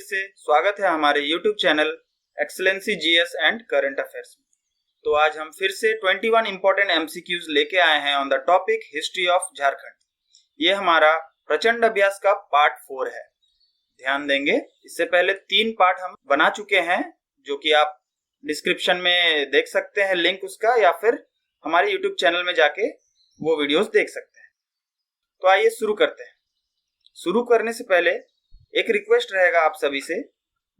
से स्वागत है हमारे YouTube channel excellency GS and current affairs में। तो आज हम फिर से 21 इंपॉर्टेंट एमसीक्यूज लेके आए हैं on the topic history of Jharkhand. ये हमारा प्रचंड अभ्यास का पार्ट 4 है। ध्यान देंगे, इससे पहले 3 पार्ट हम बना चुके हैं जो कि आप डिस्क्रिप्शन में देख सकते हैं लिंक उसका, या फिर हमारे YouTube चैनल में जाके वो वीडियोस देख सकते हैं। तो आइए शुरू करते हैं। शुरू करने से पहले एक रिक्वेस्ट रहेगा आप सभी से,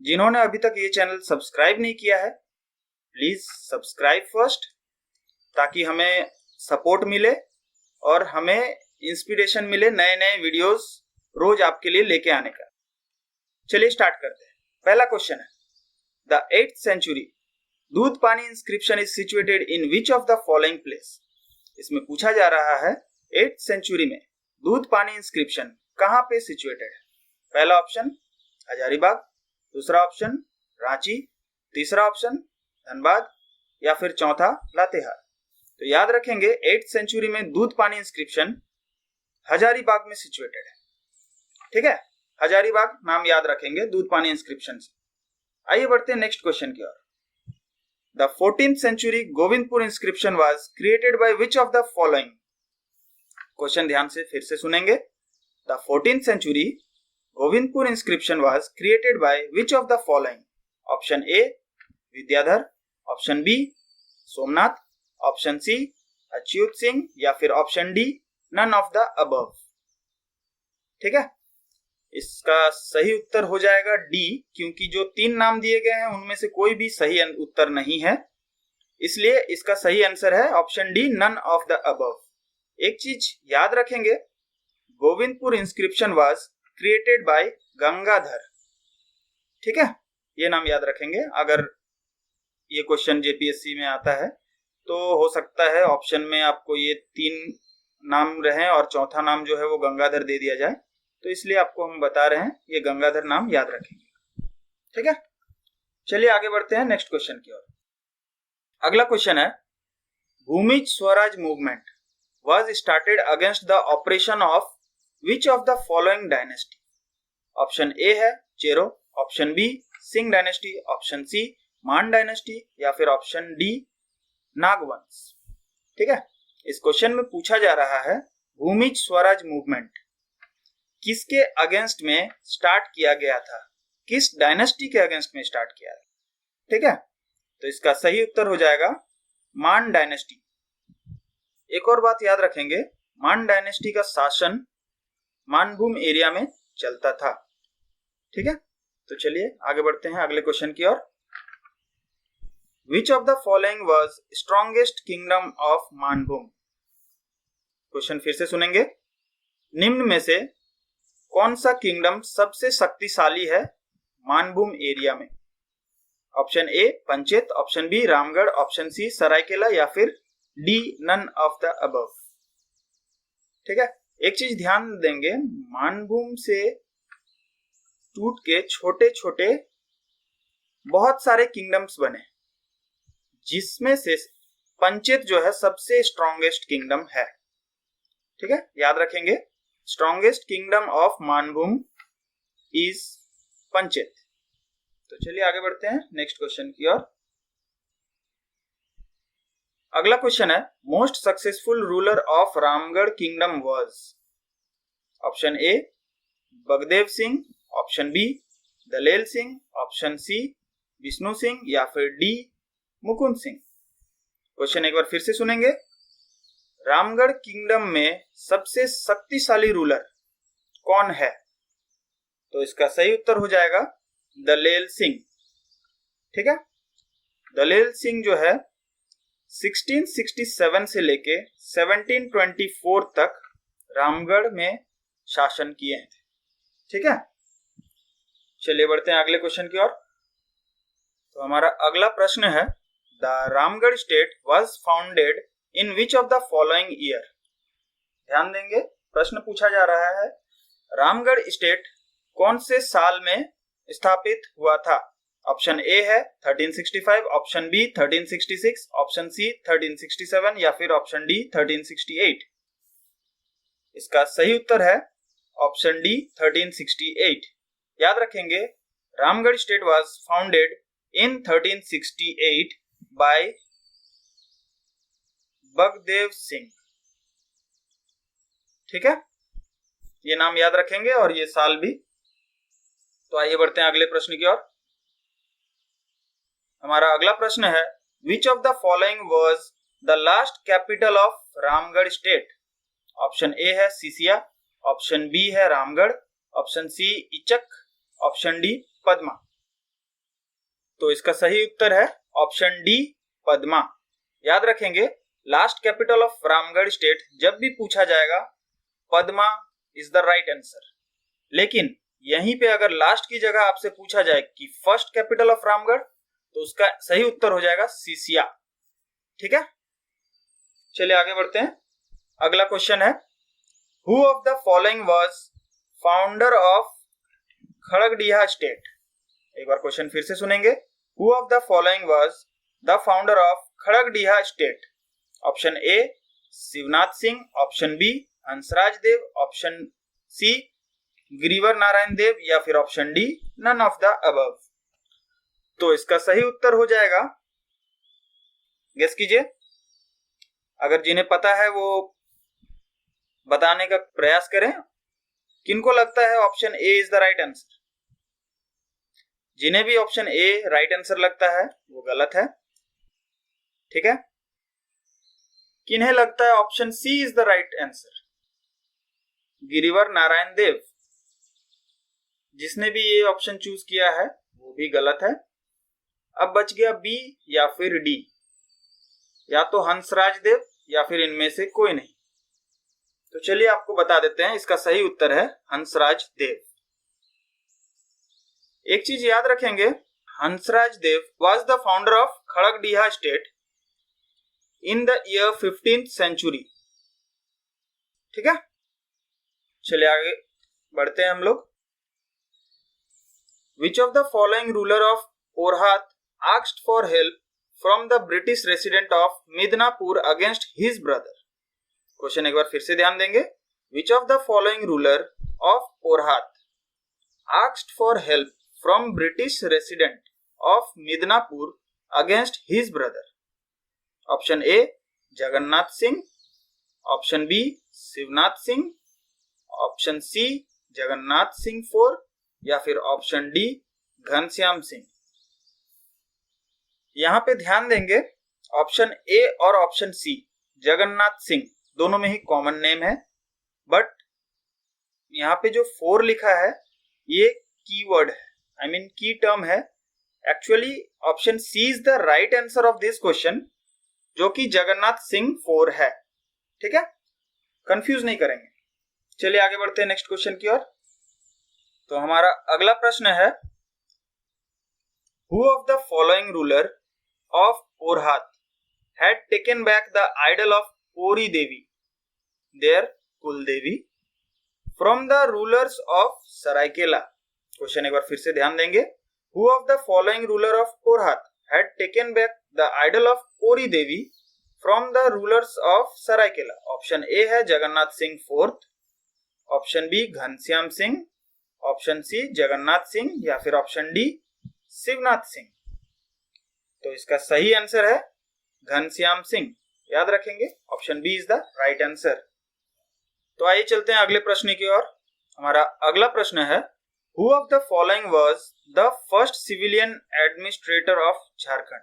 जिन्होंने अभी तक ये चैनल सब्सक्राइब नहीं किया है प्लीज सब्सक्राइब फर्स्ट, ताकि हमें सपोर्ट मिले और हमें इंस्पिरेशन मिले नए नए वीडियोस रोज आपके लिए लेके आने का। चलिए स्टार्ट करते हैं। पहला क्वेश्चन है, द 8th सेंचुरी दूध पानी inscription is situated in which of the following place. इसमें पूछा जा रहा है 8th सेंचुरी में दूध पानी इंस्क्रिप्शन कहां पे सिचुएटेड है। पहला ऑप्शन हजारीबाग, दूसरा ऑप्शन रांची, तीसरा ऑप्शन धनबाद, या फिर चौथा लातेहार। तो याद रखेंगे 8th सेंचुरी में दूध पानी इंस्क्रिप्शन हजारीबाग में सिचुएटेड है। ठीक है, हजारीबाग नाम याद रखेंगे दूध पानी इंस्क्रिप्शन से। आइए बढ़ते हैं नेक्स्ट क्वेश्चन की ओर। The 14th century Govindpur inscription was created by which of the following. Question ध्यान से फिर से सुनेंगे। The 14th century Govindpur inscription was created by which of the following. Option A Vidyadhar, option B Somnath, option C Achyut Singh, या फिर option D none of the above. ठीक है, इसका सही उत्तर हो जाएगा डी, क्योंकि जो 3 नाम दिए गए हैं उनमें से कोई भी सही उत्तर नहीं है, इसलिए इसका सही आंसर है option D none of the above. एक चीज याद रखेंगे, Govindpur inscription was created by Gangadhar. ठीक है, ये नाम याद रखेंगे। अगर ये क्वेश्चन जेपीएससी में आता है तो हो सकता है ऑप्शन में आपको ये 3 नाम रहे और चौथा नाम जो है वो गंगाधर दे दिया जाए, तो इसलिए आपको हम बता रहे हैं ये गंगाधर नाम याद रखेंगे। ठीक है, चलिए आगे बढ़ते हैं नेक्स्ट क्वेश्चन की ओर। अगला क्वेश्चन है, Bhumij Swaraj movement was started against the operation of which of the following dynasty. Option A है Chero, option B Singh dynasty, option C Man dynasty, या फिर ऑप्शन डी नागवंश। ठीक है, इस क्वेश्चन में पूछा जा रहा है भूमिज स्वराज मूवमेंट किसके अगेंस्ट में स्टार्ट किया गया था, किस डायनेस्टी के अगेंस्ट में स्टार्ट किया है। ठीक है, तो इसका सही उत्तर हो जाएगा मान डायनेस्टी। एक और बात याद रखेंगे, मान डायनेस्टी का शासन मानभूम एरिया में चलता था। ठीक है, तो चलिए आगे बढ़ते हैं अगले क्वेश्चन की ओर। Which of the following was strongest kingdom of Manbhum. Question फिर से सुनेंगे। निम्न में से कौन सा किंगडम सबसे शक्तिशाली है मानभूम एरिया में। Option A Panchet, option B Ramgarh, option C Saraikela, या फिर D none of the above. ठीक है, एक चीज ध्यान देंगे, मानभूम से टूट के छोटे छोटे बहुत सारे किंगडम्स बने, जिसमें से पंचेत जो है सबसे स्ट्रॉन्गेस्ट किंगडम है। ठीक है, याद रखेंगे strongest kingdom of Manbhum is Panchet. तो चलिए आगे बढ़ते हैं नेक्स्ट क्वेश्चन की ओर। अगला क्वेश्चन है, most successful ruler of Ramgarh kingdom was. Option A Bagdev Singh, option B Dalel Singh, option C Vishnu Singh, या फिर डी मुकुंद सिंह। क्वेश्चन एक बार फिर से सुनेंगे। रामगढ़ किंगडम में सबसे शक्तिशाली रूलर कौन है, तो इसका सही उत्तर हो जाएगा दलेल सिंह। ठीक है, दलेल सिंह जो है 1667 से लेके 1724 तक रामगढ़ में शासन किए हैं। ठीक है, चलिए बढ़ते हैं अगले क्वेश्चन की ओर। तो हमारा अगला प्रश्न है, the Ramgarh state was founded in which of the following year. ध्यान देंगे, प्रश्न पूछा जा रहा है रामगढ़ स्टेट कौन से साल में स्थापित हुआ था। ऑप्शन ए है 1365, ऑप्शन बी 1366, ऑप्शन सी 1367, या फिर ऑप्शन डी 1368। इसका सही उत्तर है ऑप्शन डी 1368। याद रखेंगे Ramgarh state was founded in 1368 by Bagdev Singh. ठीक है, ये नाम याद रखेंगे और ये साल भी। तो आइए बढ़ते हैं अगले प्रश्न की ओर। हमारा अगला प्रश्न है, which of the following was the last capital of Ramgarh state? Option A है सीसिया, ऑप्शन बी है Ramgarh, option C Ichak, option D Padma. तो इसका सही उत्तर है ऑप्शन डी पद्मा। याद रखेंगे, last capital of Ramgarh state जब भी पूछा जाएगा Padma is the right answer. लेकिन यहीं पे अगर लास्ट की जगह आपसे पूछा जाए कि फर्स्ट कैपिटल ऑफ रामगढ़, तो उसका सही उत्तर हो जाएगा सीसिया। ठीक है, चलिए आगे बढ़ते हैं। अगला क्वेश्चन है, who of the following was founder of Kharagdiha state? एक बार क्वेश्चन फिर से सुनेंगे। Who of the following was the founder of Kharagdiha state? Option A Shivnath Singh, option B Hansraj Dev, option C Girivar Narayan Dev, या फिर option D none of the above. तो इसका सही उत्तर हो जाएगा, गेस कीजिए। अगर जिन्हें पता है वो बताने का प्रयास करें। किनको लगता है option A is the right answer? जिन्हें भी ऑप्शन ए राइट आंसर लगता है वो गलत है। ठीक है, किन्हें लगता है option C is the right answer? Girivar Narayan Dev. जिसने भी ये ऑप्शन चूज किया है वो भी गलत है। अब बच गया बी या फिर डी, या तो हंसराज देव या फिर इनमें से कोई नहीं। तो चलिए आपको बता देते हैं, इसका सही उत्तर है हंसराज देव। एक चीज याद रखेंगे, Hansraj Dev was the founder of Kharagdiha state in the year 15th century. ठीक है, चलिए आगे बढ़ते हैं हम लोग। Which of the following ruler of Orhat asked for help from the British resident of Midnapore against his brother? Question एक बार फिर से ध्यान देंगे। Which of the following ruler of Orhat asked for help from British resident of Midnapore against his brother? Option A Jagannath Singh, option B Shivnath Singh, option C Jagannath Singh IV, या फिर option D Ghanshyam Singh. यहां पे ध्यान देंगे, ऑप्शन ए और ऑप्शन सी जगन्नाथ सिंह दोनों में ही कॉमन नेम है, बट यहाँ पे जो 4 लिखा है ये कीवर्ड है, आई मीन की टर्म है। Actually option C is the right answer of this question, जो कि जगन्नाथ सिंह IV है। ठीक है, कंफ्यूज नहीं करेंगे। चलिए आगे बढ़ते हैं नेक्स्ट क्वेश्चन की ओर। तो हमारा अगला प्रश्न है, who of the following ruler of Orhat had taken back the idol of Pori Devi, their Kul Devi, from the rulers of Saraikela? Question एक बार फिर से ध्यान देंगे। Who of the following ruler of Orhat had taken back the idol of Pori Devi from the rulers of Saraikela? Option A है Jagannath Singh IV, option B Ghanshyam Singh, option C Jagannath Singh, या फिर option D Shivnath Singh. तो इसका सही आंसर है घनश्याम सिंह। याद रखेंगे, option B is the right answer. तो आइए चलते हैं अगले प्रश्न की ओर। हमारा अगला प्रश्न है, who of the following was the first civilian administrator of Jharkhand?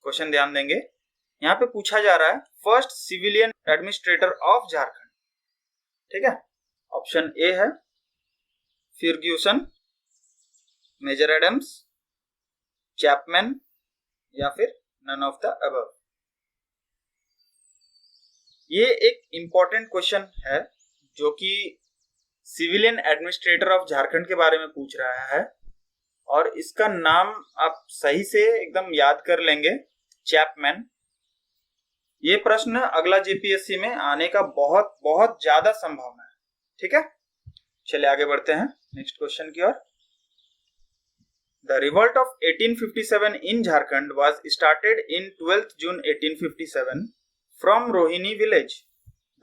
Question ध्यान देंगे, यहाँ पे पूछा जा रहा है first civilian administrator of Jharkhand. ठीक है, ऑप्शन ए है फर्ग्यूसन, मेजर एडम्स, चैपमैन, या फिर नन ऑफ द अबव। ये एक इंपॉर्टेंट क्वेश्चन है जो कि सिविलियन एडमिनिस्ट्रेटर ऑफ झारखंड के बारे में पूछ रहा है, और इसका नाम आप सही से एकदम याद कर लेंगे, चैपमैन। ये प्रश्न अगला जेपीएससी में आने का बहुत बहुत ज्यादा संभावना है। ठीक है, चलिए आगे बढ़ते हैं नेक्स्ट क्वेश्चन की ओर। The revolt of 1857 in Jharkhand was started in 12th June 1857 from Rohini village.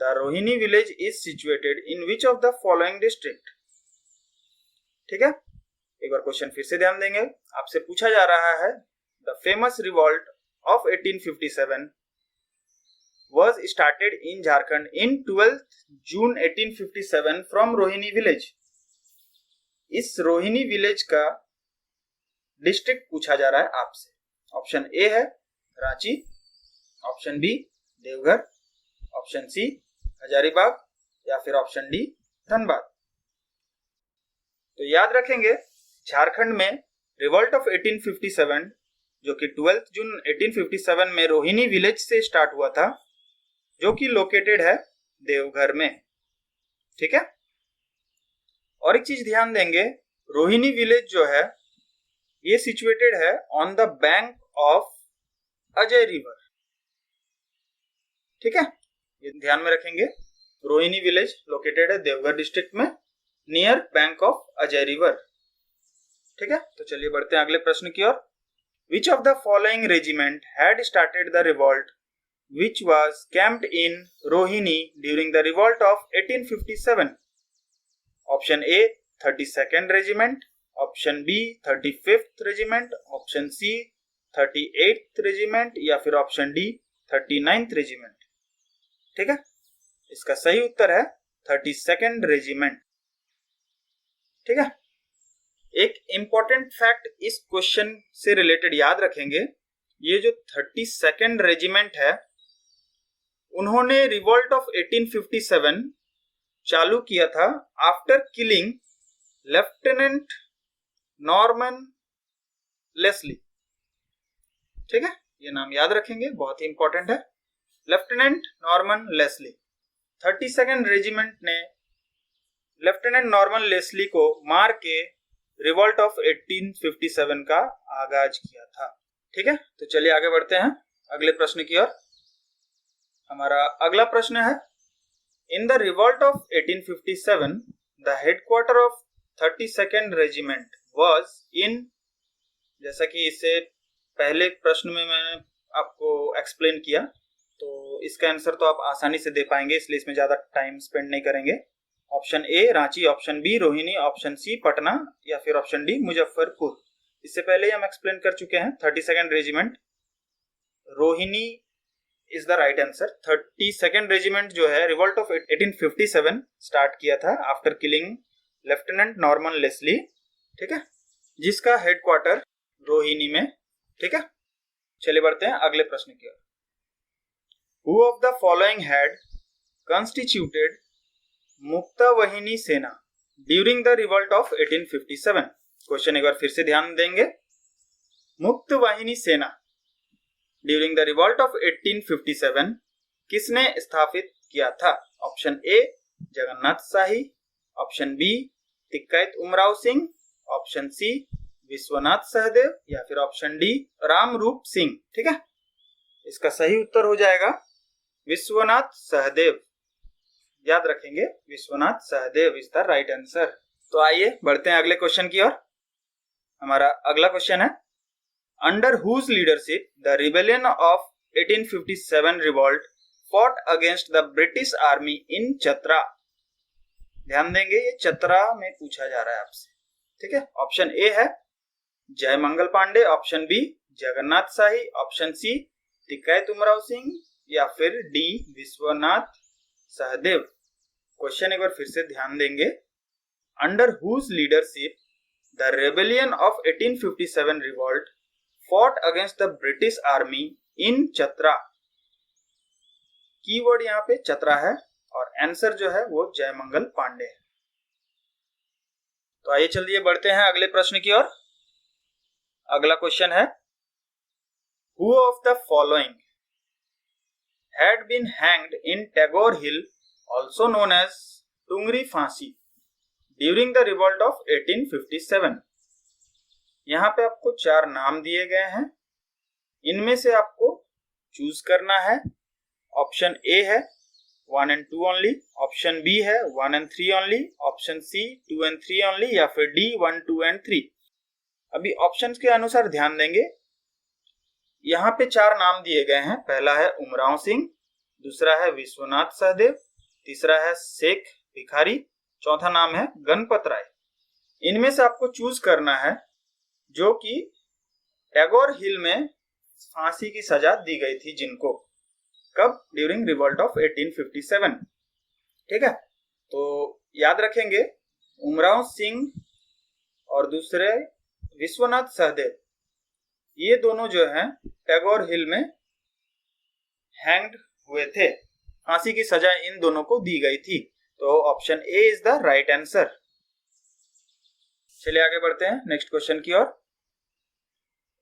The Rohini village is situated in which of the following district? ठीक है, एक बार क्वेश्चन फिर से ध्यान देंगे। आपसे पूछा जा रहा है the famous revolt of 1857 was started in Jharkhand in 12th June 1857 from Rohini village. इस रोहिणी विलेज का डिस्ट्रिक्ट पूछा जा रहा है आपसे। ऑप्शन ए है Ranchi, option B Deoghar, option C Hazaribagh या फिर ऑप्शन डी धनबाद। तो याद रखेंगे झारखंड में रिवॉल्ट ऑफ 1857 जो कि 12 जून 1857 में रोहिणी विलेज से स्टार्ट हुआ था, जो कि लोकेटेड है देवघर में। ठीक है। और एक चीज ध्यान देंगे, रोहिणी विलेज जो है ये सिचुएटेड है on the bank of Ajay river. ठीक है, ये ध्यान में रखेंगे। रोहिणी विलेज लोकेटेड है देवघर डिस्ट्रिक्ट में near bank of Ajay river. ठीक है, तो चलिए बढ़ते हैं अगले प्रश्न की ओर। Which of the following regiment had started the revolt which was camped in Rohini during the revolt of 1857? Option A 32nd Regiment, Option B 35th Regiment, Option C 38th Regiment या फिर Option D 39th Regiment। ठीक है, इसका सही उत्तर है 32nd Regiment। ठीक है, एक इंपॉर्टेंट फैक्ट इस क्वेश्चन से रिलेटेड याद रखेंगे, ये जो 32nd Regiment है उन्होंने रिवॉल्ट ऑफ 1857 चालू किया था after killing lieutenant Norman Leslie. ठीक है, ये नाम याद रखेंगे, बहुत ही इंपॉर्टेंट है, lieutenant Norman Leslie. 32nd regiment ने लेफ्टिनेंट नॉर्मन लेस्ली को मार के रिवॉल्ट ऑफ 1857 का आगाज किया था। ठीक है, तो चलिए आगे बढ़ते हैं अगले प्रश्न की ओर। हमारा अगला प्रश्न है, in the revolt of 1857 the headquarter of 32nd regiment was in, जैसा कि इससे पहले प्रश्न में मैंने आपको एक्सप्लेन किया, तो इसका आंसर तो आप आसानी से दे पाएंगे, इसलिए इसमें ज्यादा टाइम स्पेंड नहीं करेंगे। Option A Ranchi, option B Rohini, option C Patna या फिर ऑप्शन डी मुजफ्फरपुर। इससे पहले हम एक्सप्लेन कर चुके हैं 32nd regiment Rohini is the right answer. 32nd regiment जो है रिवॉल्ट ऑफ 1857 स्टार्ट किया था after killing lieutenant Norman Leslie. ठीक है, जिसका हेडक्वार्टर रोहिणी में। ठीक है, चलिए बढ़ते हैं अगले प्रश्न की ओर। Who of the following had constituted Mukta Vahini Sena during the revolt of 1857? Question एक बार फिर से ध्यान देंगे। मुक्त वाहिनी Sena during the revolt of 1857 किसने स्थापित किया था? Option A Jagannath Shahi, option B Tikait Umrao Singh, option C Vishwanath Sahdev या फिर ऑप्शन डी रामरूप सिंह। ठीक है, इसका सही उत्तर हो जाएगा विश्वनाथ सहदेव। याद रखेंगे, Vishwanath Sahdeo is the right answer. तो आइए बढ़ते हैं अगले क्वेश्चन की ओर। हमारा अगला क्वेश्चन है, under whose leadership the rebellion of 1857 revolt fought against the British army in Chatra? ध्यान देंगे, ये चतरा में पूछा जा रहा है आपसे। ठीक है, ऑप्शन ए है Jaimangal Pandey, option B Jagannath Shahi, option C तिक्कैत Umrao Singh या फिर डी विश्वनाथ सहदेव। क्वेश्चन एक बार फिर से ध्यान देंगे, under whose leadership the rebellion of 1857 revolt fought against the British army in Chatra. Keyword यहाँ पे चतरा है और आंसर जो है वो जयमंगल पांडे है। तो आइए चलिए बढ़ते हैं अगले प्रश्न की ओर। अगला क्वेश्चन है, who of the following had been hanged in Tagore Hill, also known as टुंगरी फांसी, during the revolt of 1857? यहाँ पे आपको 4 नाम दिए गए हैं, इनमें से आपको चूज करना है। ऑप्शन ए है 1 and 2 ओनली, ऑप्शन बी है 1 and 3 only, option C 2 and 3 only या फिर डी 1, 2 and 3। अभी ऑप्शंस के अनुसार ध्यान देंगे, यहाँ पे 4 नाम दिए गए हैं। पहला है उमराव सिंह, दूसरा है विश्वनाथ सहदेव, तीसरा है शेख भिखारी, चौथा नाम है गणपत राय। इनमें से आपको चूज करना है जो कि टैगोर हिल में फांसी की सजा दी गई थी जिनको, कब? During revolt of 1857। ठीक है, तो याद रखेंगे उमराव सिंह और दूसरे विश्वनाथ सहदेव, ये दोनों जो हैं टैगोर हिल में हैंग्ड हुए थे, फांसी की सजा इन दोनों को दी गई थी। तो option A is the right answer. चलिए आगे बढ़ते हैं नेक्स्ट क्वेश्चन की ओर।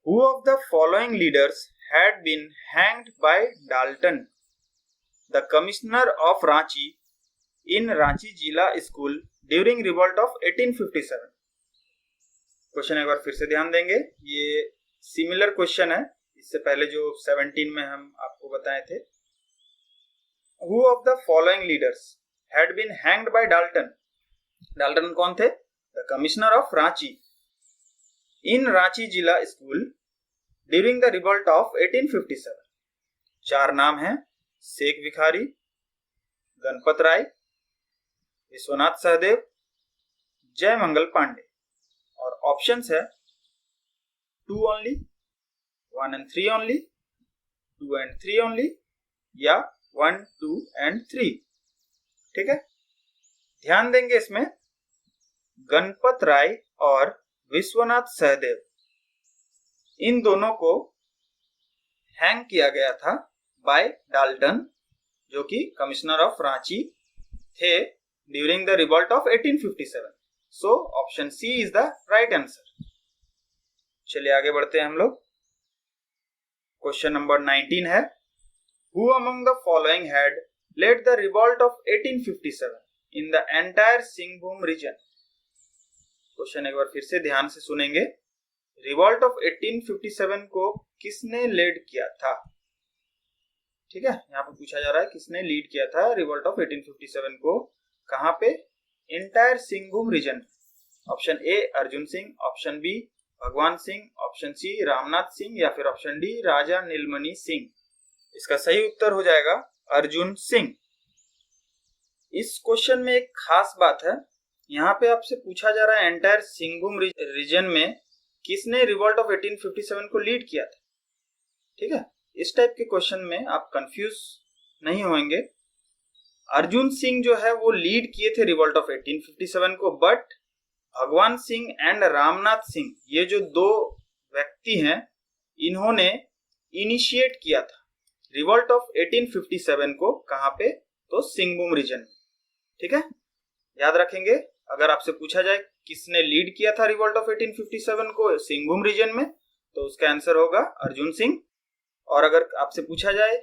Who of the following leaders had been hanged by Dalton, the commissioner of Ranchi, in Ranchi Jila School during revolt of 1857? Question एक बार फिर से ध्यान देंगे, ये सिमिलर क्वेश्चन है इससे पहले जो 17 में हम आपको बताए थे। Who of the following leaders had been hanged by Dalton? Dalton कौन थे? The commissioner of Ranchi in Ranchi Jila School during the revolt of 1857। चार नाम हैं, शेख भिखारी, गणपत राय, विश्वनाथ सहदेव, जय मंगल पांडे। और ऑप्शंस है 2 only, 1 and 3 only, 2 and 3 only, या 1, 2 and 3। ठीक है, ध्यान देंगे इसमें गणपत राय और विश्वनाथ सहदेव, इन दोनों को हैंग किया गया था बाय डाल्टन, जो कि कमिश्नर ऑफ रांची थे during the revolt of 1857। So option C is the right answer. चलिए आगे बढ़ते हैं हम लोग। क्वेश्चन नंबर 19 है, who among the following had led the revolt of 1857 in the entire Singhbhum region? Question एक बार फिर से ध्यान से सुनेंगे। रिवॉल्ट ऑफ 1857 को किसने लीड किया था? ठीक है, यहाँ पे पूछा जा रहा है किसने लीड किया था रिवॉल्ट ऑफ 1857 को, कहां पे? Entire Singhbhum region. Option A Arjun Singh, option B Bhagwan Singh, option C Ramnath Singh, या फिर ऑप्शन डी राजा नीलमणि सिंह। इसका सही उत्तर हो जाएगा अर्जुन सिंह। इस क्वेश्चन में एक खास बात है, यहाँ पे आपसे पूछा जा रहा है एंटायर सिंहभूम रीजन में किसने रिवॉल्ट ऑफ 1857 को लीड किया था। ठीक है, इस टाइप के क्वेश्चन में आप कंफ्यूज नहीं होंगे। अर्जुन सिंह जो है वो लीड किए थे रिवॉल्ट ऑफ 1857 को, बट भगवान सिंह एंड रामनाथ सिंह, ये जो दो व्यक्ति हैं, इन्होंने इनिशिएट किया था रिवॉल्ट ऑफ 1857 को। कहां पे? तो सिंहभूम रीजन में। ठीक है, याद रखेंगे अगर आपसे पूछा जाए किसने लीड किया था रिवॉल्ट ऑफ 1857 को सिंहभूम रीजन में, तो उसका आंसर होगा अर्जुन सिंह। और अगर आपसे पूछा जाए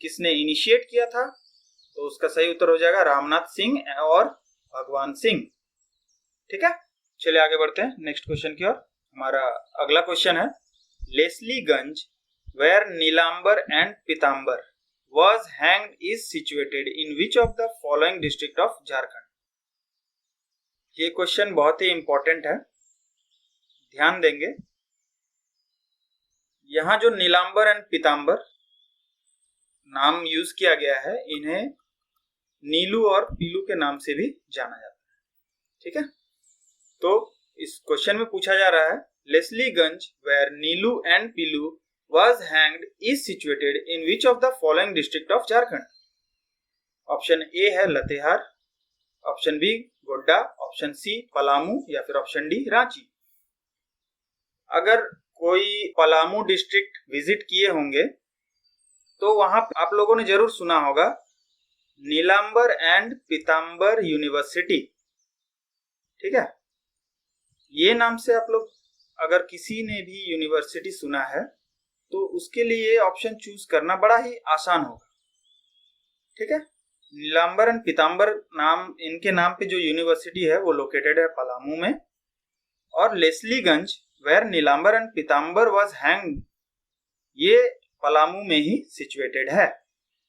किसने इनिशिएट किया था, तो उसका सही उत्तर हो जाएगा रामनाथ सिंह और भगवान सिंह। ठीक है, चलिए आगे बढ़ते हैं नेक्स्ट क्वेश्चन की ओर। हमारा अगला क्वेश्चन है, Lesliganj where Nilambar and Pitambar was hanged is situated in which of the following district of Jharkhand? ये क्वेश्चन बहुत ही इंपॉर्टेंट है, ध्यान देंगे। यहाँ जो नीलांबर एंड पीतांबर नाम यूज किया गया है, इन्हें नीलू और पीलू के नाम से भी जाना जाता है। ठीक है, तो इस क्वेश्चन में पूछा जा रहा है Lesliganj where Nilu and Pilu was hanged is situated in which of the following district of Jharkhand? Option A है Latehar, option B Godda, option C Palamu, या फिर ऑप्शन डी रांची। अगर कोई पलामू डिस्ट्रिक्ट विजिट किए होंगे तो वहां आप लोगों ने जरूर सुना होगा नीलांबर एंड पीतांबर यूनिवर्सिटी। ठीक है, ये नाम से आप लोग अगर किसी ने भी यूनिवर्सिटी सुना है तो उसके लिए ऑप्शन चूज करना बड़ा ही आसान होगा। ठीक है, नीलांबर एंड पीतांबर नाम, इनके नाम पे जो यूनिवर्सिटी है वो लोकेटेड है पलामू में, और Lesliganj where Nilambar and Pitambar was hanged, ये पलामू में ही सिचुएटेड है।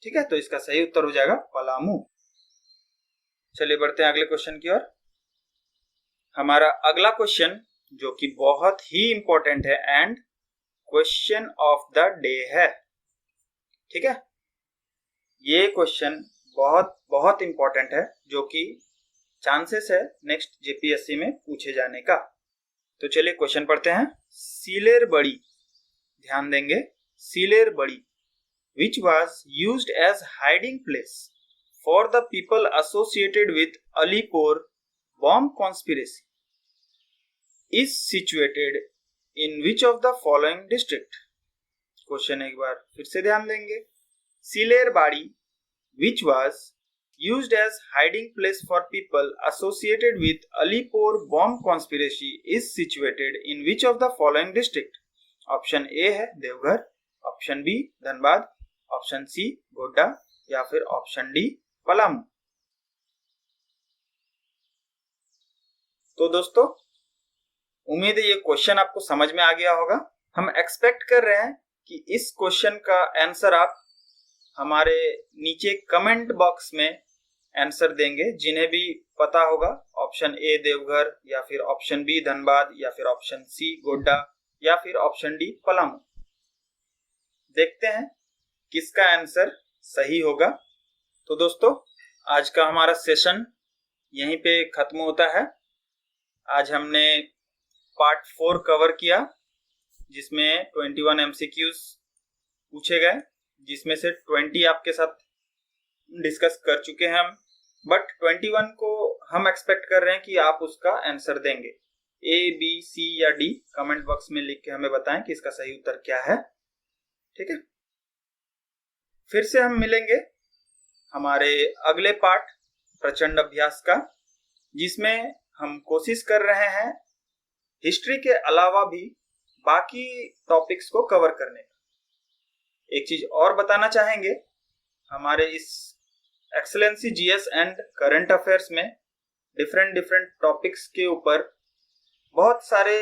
ठीक है, तो इसका सही उत्तर हो जाएगा पलामू। चलिए बढ़ते हैं अगले क्वेश्चन की ओर। हमारा अगला क्वेश्चन जो कि बहुत ही इंपॉर्टेंट है and question of the day है। ठीक है, ये क्वेश्चन बहुत बहुत इंपॉर्टेंट है, जो कि चांसेस है नेक्स्ट जेपीएससी में पूछे जाने का। तो चलिए क्वेश्चन पढ़ते हैं। सीलेर बड़ी, ध्यान देंगे, सीलेर बड़ी which was used as hiding place for the people associated with Alipore bomb conspiracy is situated in which of the following district? Question एक बार फिर से ध्यान देंगे। सीलेर बाड़ी which was used as hiding place for people associated with Alipore bomb conspiracy is situated in which of the following district? Option A है Deoghar, option B Dhanbad, option C Godda या फिर ऑप्शन डी पलामू। तो दोस्तों उम्मीद है ये क्वेश्चन आपको समझ में आ गया होगा। हम एक्सपेक्ट कर रहे हैं कि इस क्वेश्चन का आंसर आप हमारे नीचे कमेंट बॉक्स में आंसर देंगे, जिन्हें भी पता होगा ऑप्शन ए देवघर या फिर ऑप्शन बी धनबाद या फिर ऑप्शन सी गोड्डा या फिर ऑप्शन डी पलामू। देखते हैं किसका आंसर सही होगा। तो दोस्तों आज का हमारा सेशन यहीं पे खत्म होता है। आज हमने पार्ट 4 कवर किया, जिसमें 21 एमसीक्यूज पूछे गए, जिसमें से 20 आपके साथ डिस्कस कर चुके हैं हम, बट 21 को हम एक्सपेक्ट कर रहे हैं कि आप उसका आंसर देंगे। ए बी सी या डी कमेंट बॉक्स में लिख के हमें बताएं कि इसका सही उत्तर क्या है। ठीक है, फिर से हम मिलेंगे हमारे अगले पार्ट प्रचंड अभ्यास का, जिसमें हम कोशिश कर रहे हैं हिस्ट्री के अलावा भी बाकी टॉपिक्स को कवर करने का। एक चीज और बताना चाहेंगे, हमारे इस excellency GS and current affairs में डिफरेंट टॉपिक्स के ऊपर बहुत सारे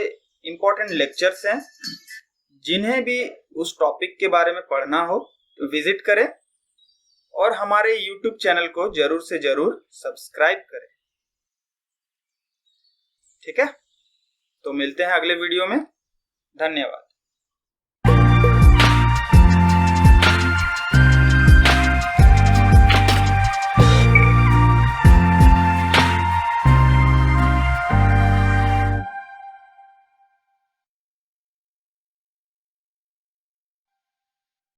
इंपॉर्टेंट लेक्चर्स हैं। जिन्हें भी उस टॉपिक के बारे में पढ़ना हो तो विजिट करें और हमारे YouTube चैनल को जरूर से जरूर सब्सक्राइब करें। ठीक है, तो मिलते हैं अगले वीडियो में। धन्यवाद।